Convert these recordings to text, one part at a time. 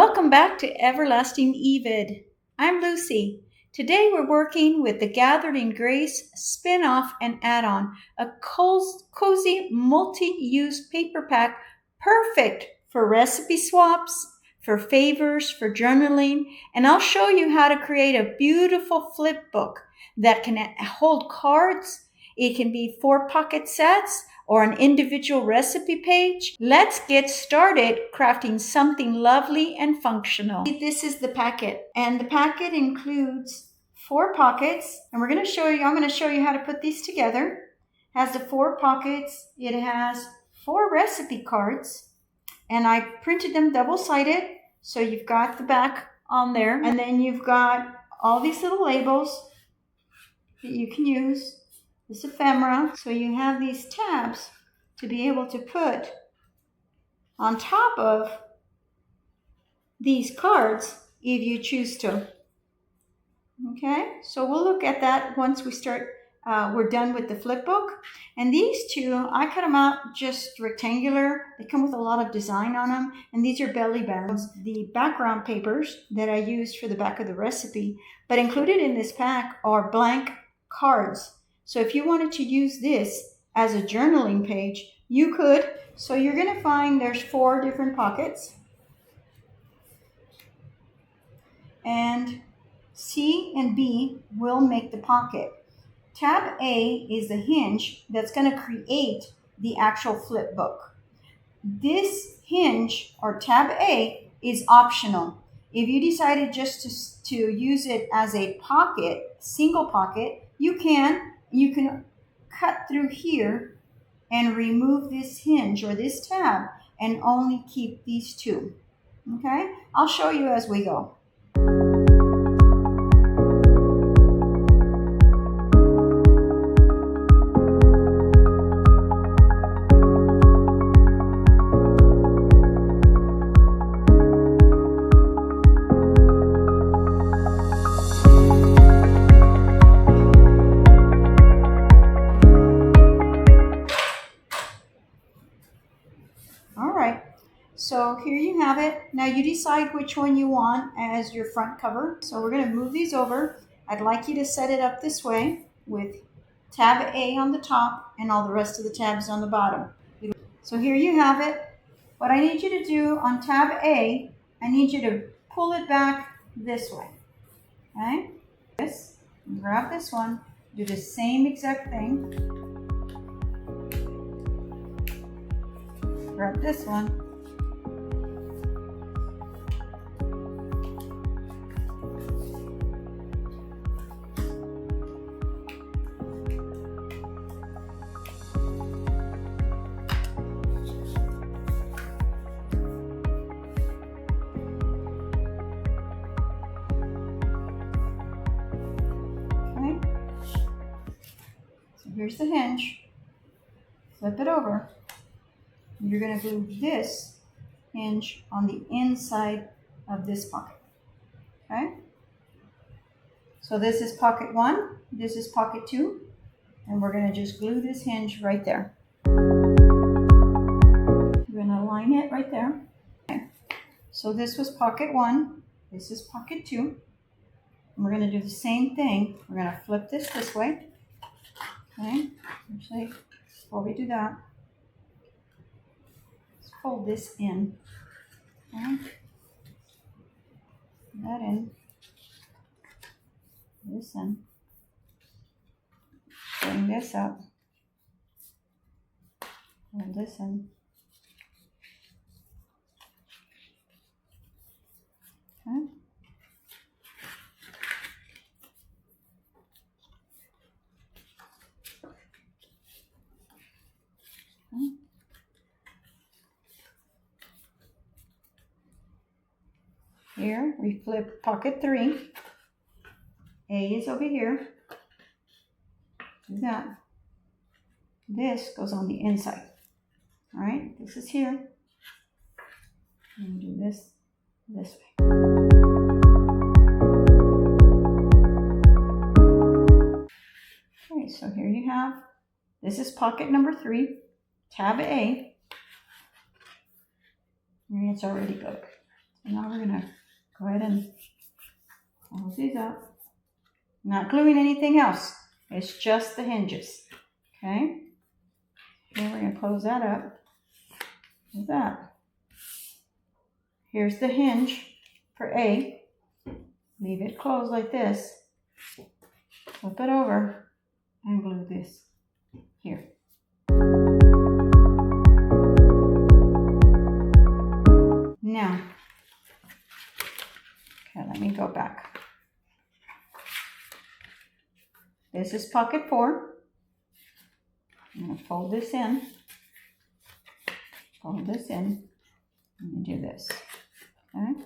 Welcome back to Everlasting Evid. I'm Lucy. Today we're working with the Gathered in Grace spin-off and add-on, a cozy multi-use paper pack perfect for recipe swaps, for favors, for journaling, and I'll show you how to create a beautiful flip book that can hold cards. It can be 4 pocket sets or an individual recipe page. Let's get started crafting something lovely and functional. This is the packet, and the packet includes 4 pockets, and I'm going to show you how to put these together. It has the 4 pockets. It has 4 recipe cards, and I printed them double-sided, so you've got the back on there, and then you've got all these little labels that you can use. This ephemera, so you have these tabs to be able to put on top of these cards if you choose to. Okay, so we'll look at that once we're done with the flip book. And these two, I cut them out just rectangular. They come with a lot of design on them, and these are belly bands. The background papers that I used for the back of the recipe, but included in this pack are blank cards. So if you wanted to use this as a journaling page, you could. So you're going to find there's 4 different pockets. And C and B will make the pocket. Tab A is the hinge that's going to create the actual flip book. This hinge, or tab A, is optional. If you decided just to use it as a pocket, single pocket, you can cut through here and remove this hinge or this tab and only keep these 2. Okay? I'll show you as we go. So here you have it. Now you decide which one you want as your front cover. So we're going to move these over. I'd like you to set it up this way with tab A on the top and all the rest of the tabs on the bottom. So here you have it. What I need you to do on tab A, I need you to pull it back this way. Okay? Grab this one. Do the same exact thing. Grab this one. Here's the hinge. Flip it over. You're going to glue this hinge on the inside of this pocket. Okay? So this is pocket 1, this is pocket 2, and we're going to just glue this hinge right there. We're going to line it right there. Okay. So this was pocket 1, this is pocket 2. And we're going to do the same thing. We're going to flip this way. Okay, actually, before we do that, let's fold this in. Okay, put that in, this in, bring this up, fold this in. Okay. Here we flip pocket 3. A is over here. Do that. This goes on the inside. All right, this is here. And do this way. Okay, so here you have, this is pocket number 3, tab A. And it's already good. So now we're going to go ahead and close these up. Not gluing anything else. It's just the hinges. Okay. Here we're going to close that up. Like that. Here's the hinge for A. Leave it closed like this. Flip it over and glue this here. Now, okay, let me go back. This is pocket 4. I'm going to fold this in. Fold this in. And do this. Okay.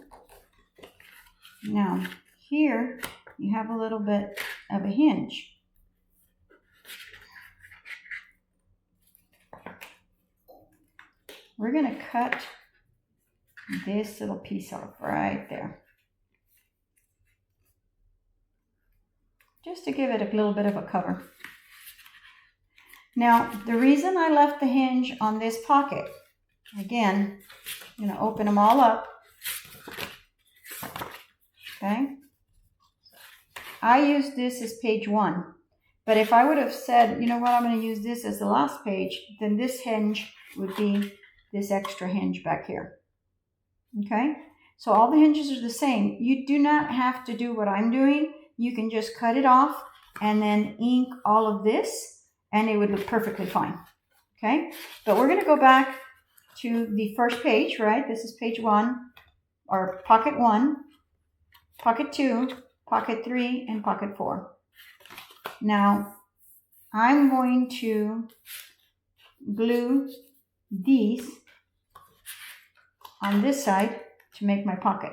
Now, here you have a little bit of a hinge. We're going to cut this little piece off right there. Just to give it a little bit of a cover. Now, the reason I left the hinge on this pocket, again, I'm going to open them all up. Okay. I use this as page 1. But if I would have said, you know what, I'm going to use this as the last page, then this hinge would be this extra hinge back here. Okay. So all the hinges are the same. You do not have to do what I'm doing. You can just cut it off and then ink all of this and it would look perfectly fine. Okay. But we're going to go back to the first page, right? This is page 1 or pocket 1, pocket 2, pocket 3, and pocket 4. Now, I'm going to glue these on this side to make my pocket.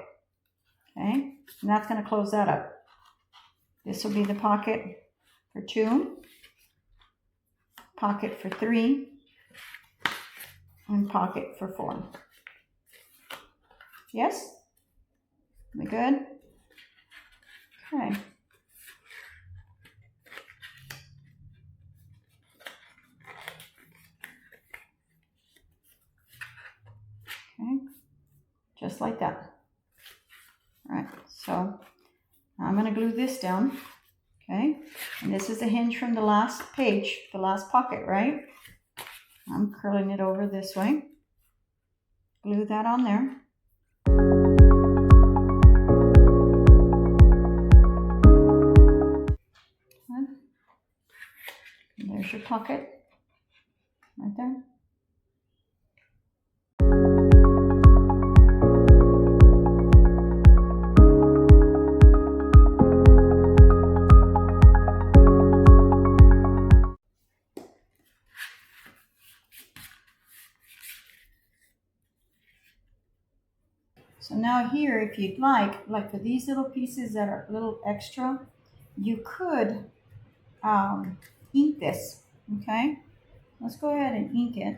Okay, and that's going to close that up. This will be the pocket for 2, pocket for 3, and pocket for 4. Yes? We good? Okay. Okay, just like that. All right, so I'm going to glue this down. Okay, and this is the hinge from the last page, the last pocket, right? I'm curling it over this way. Glue that on there. And there's your pocket right there. So now here, if you'd like for these little pieces that are a little extra, you could ink this, okay? Let's go ahead and ink it.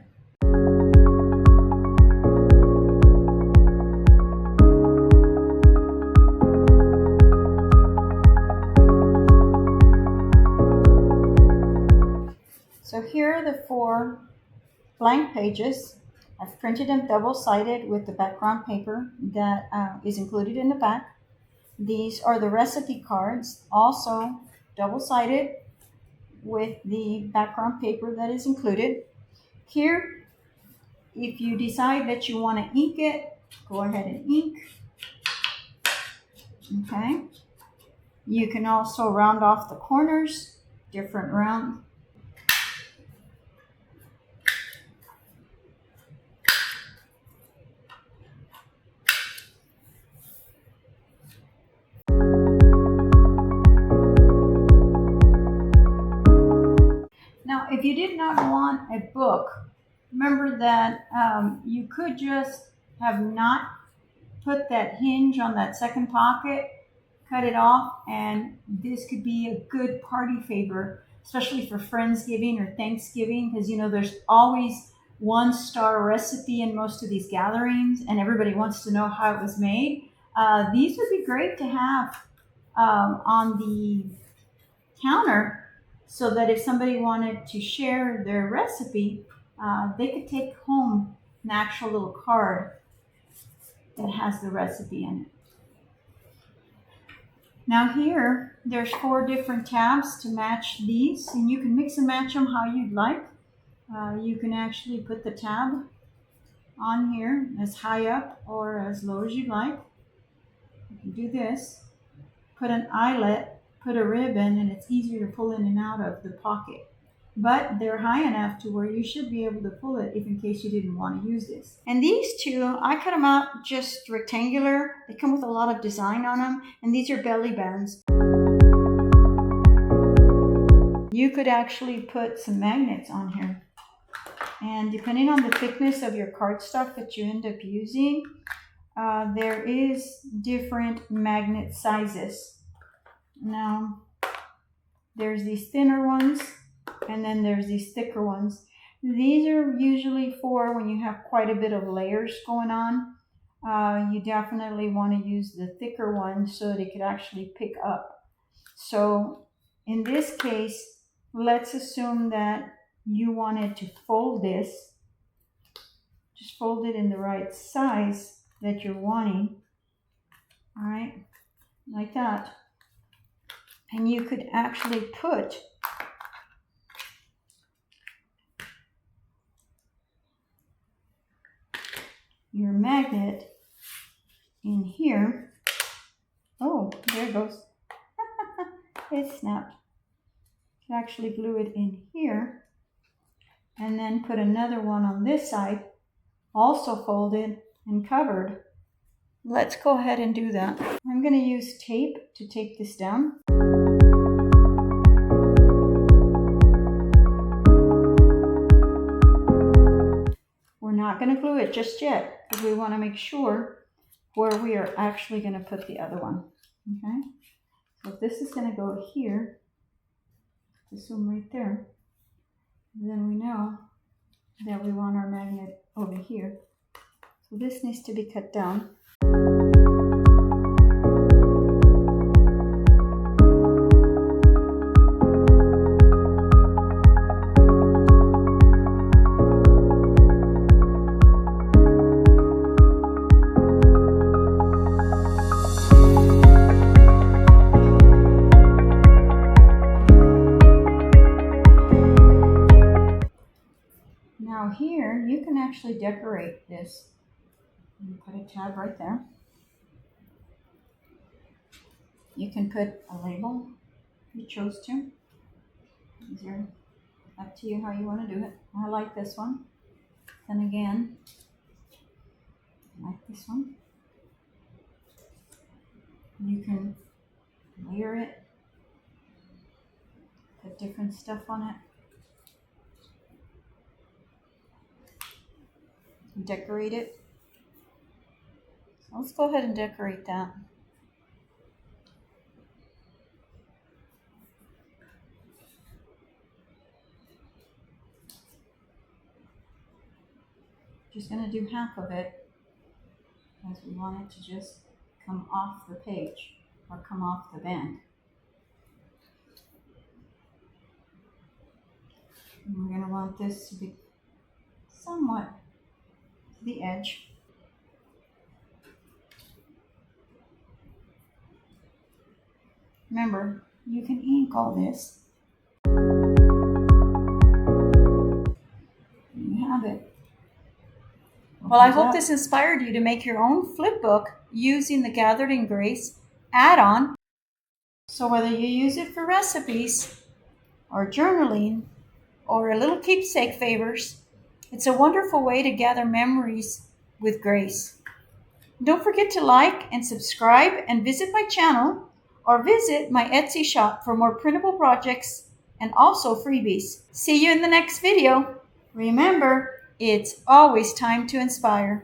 So here are the 4 blank pages. I've printed them double-sided with the background paper that is included in the back. These are the recipe cards, also double-sided with the background paper that is included. Here, if you decide that you want to ink it, go ahead and ink. Okay. You can also round off the corners, different round. Now, if you did not want a book, remember that you could just have not put that hinge on that second pocket, cut it off, and this could be a good party favor, especially for Friendsgiving or Thanksgiving, because you know there's always 1-star recipe in most of these gatherings, and everybody wants to know how it was made. These would be great to have on the counter, so that if somebody wanted to share their recipe, they could take home an actual little card that has the recipe in it. Now here, there's 4 different tabs to match these, and you can mix and match them how you'd like. You can actually put the tab on here as high up or as low as you'd like. You can do this, put an eyelet, put a ribbon, and it's easier to pull in and out of the pocket. But they're high enough to where you should be able to pull it if in case you didn't want to use this. And these 2, I cut them out just rectangular. They come with a lot of design on them, and these are belly bands. You could actually put some magnets on here. And depending on the thickness of your cardstock that you end up using, there is different magnet sizes. Now, there's these thinner ones, and then there's these thicker ones. These are usually for when you have quite a bit of layers going on. You definitely want to use the thicker one so that it could actually pick up. So in this case, let's assume that you wanted to fold this. Just fold it in the right size that you're wanting. All right, like that. And you could actually put your magnet in here. Oh, there it goes. It snapped. You can actually glue it in here. And then put another one on this side, also folded and covered. Let's go ahead and do that. I'm going to use tape to tape this down. We're not going to glue it just yet because we want to make sure where we are actually going to put the other one. Okay, so if this is going to go here, assume right there, then we know that we want our magnet over here. So this needs to be cut down. Now here, you can actually decorate this. You put a tab right there. You can put a label if you chose to. These are up to you how you want to do it. I like this one. Then again, I like this one. You can layer it, put different stuff on it. Decorate it. So let's go ahead and decorate that. Just going to do half of it as we want it to just come off the page or come off the band. And we're going to want this to be somewhat to the edge. Remember, you can ink all this. You have it. Well, I hope this inspired you to make your own flip book using the Gathered in Grace add-on. So whether you use it for recipes or journaling or a little keepsake favors, it's a wonderful way to gather memories with grace. Don't forget to like and subscribe and visit my channel or visit my Etsy shop for more printable projects and also freebies. See you in the next video. Remember, it's always time to inspire.